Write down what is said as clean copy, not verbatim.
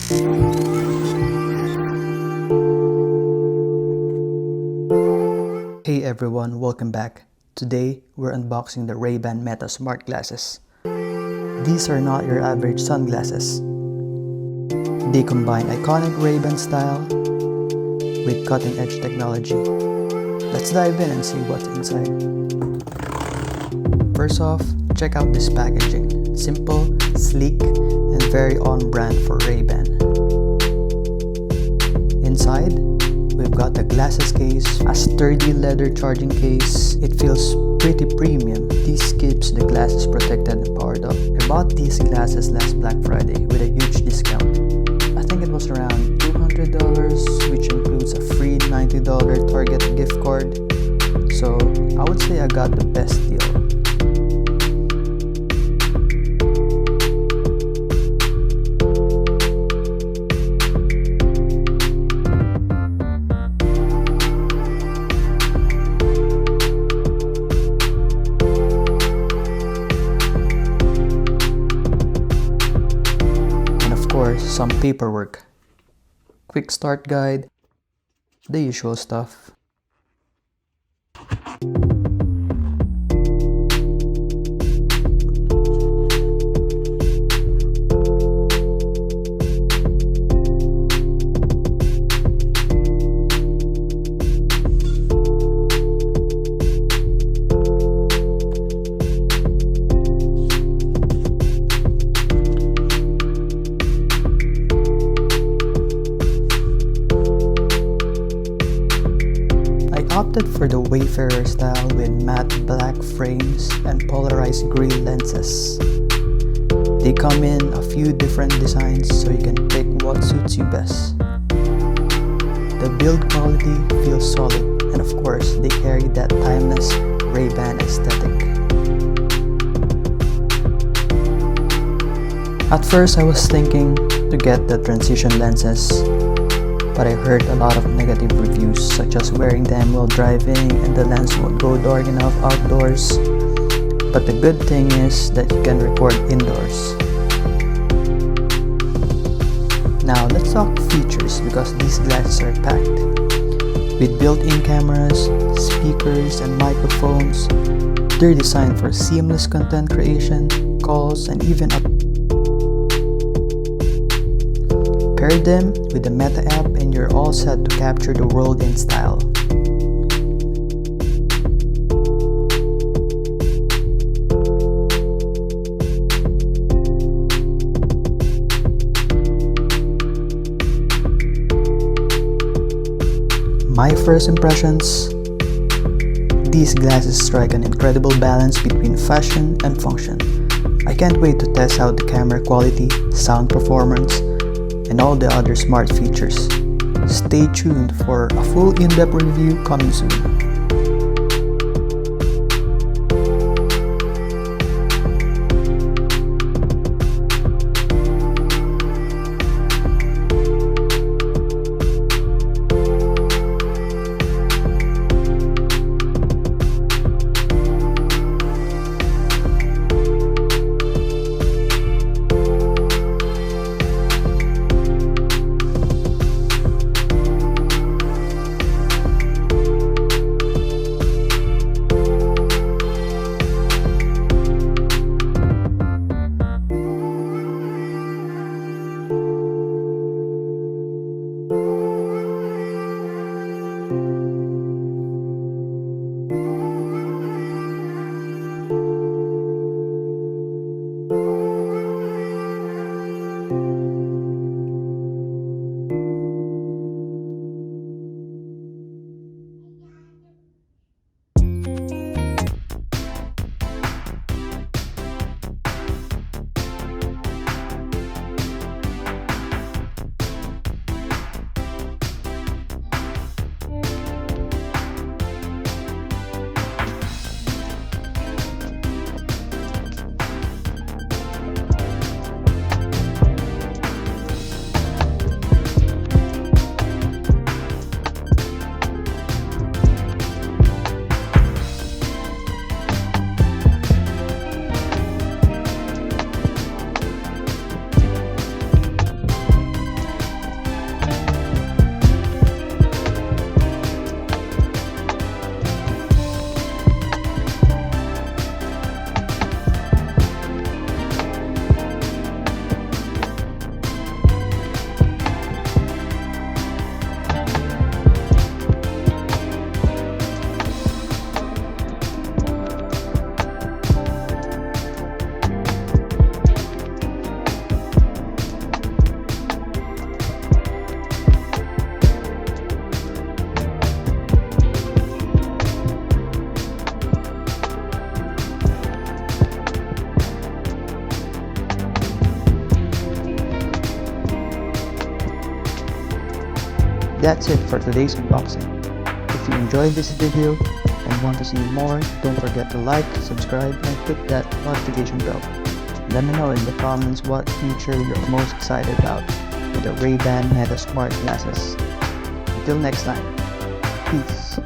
Hey everyone, welcome back. Today, we're unboxing the Ray-Ban Meta Smart Glasses. These are not your average sunglasses. They combine iconic Ray-Ban style with cutting-edge technology. Let's dive in and see what's inside. First off, check out this packaging. Simple, sleek, and very on-brand for Ray-Ban. Inside, we've got the glasses case, a sturdy leather charging case. It feels pretty premium. This keeps the glasses protected and powered up. I bought these glasses last Black Friday with a huge discount. I think it was around $200, which includes a free $90 Target gift card. So I would say I got the best deal. Some paperwork, quick start guide, the usual stuff. Opted for the Wayfarer style with matte black frames and polarized green lenses. They come in a few different designs so you can pick what suits you best. The build quality feels solid, and of course they carry that timeless Ray-Ban aesthetic. At first I was thinking to get the transition lenses, but I heard a lot of negative reviews, such as wearing them while driving and the lens won't go dark enough outdoors. But the good thing is that you can record indoors. Now let's talk features, because these glasses are packed. With built-in cameras, speakers, and microphones, they're designed for seamless content creation, calls, and even pair them with the Meta app and you're all set to capture the world in style. My first impressions: these glasses strike an incredible balance between fashion and function. I can't wait to test out the camera quality, sound performance, and all the other smart features. Stay tuned for a full in-depth review coming soon. That's it for today's unboxing. If you enjoyed this video and want to see more, don't forget to like, subscribe, and click that notification bell. Let me know in the comments what feature you're most excited about with the Ray-Ban Meta Smart Glasses. Until next time, peace.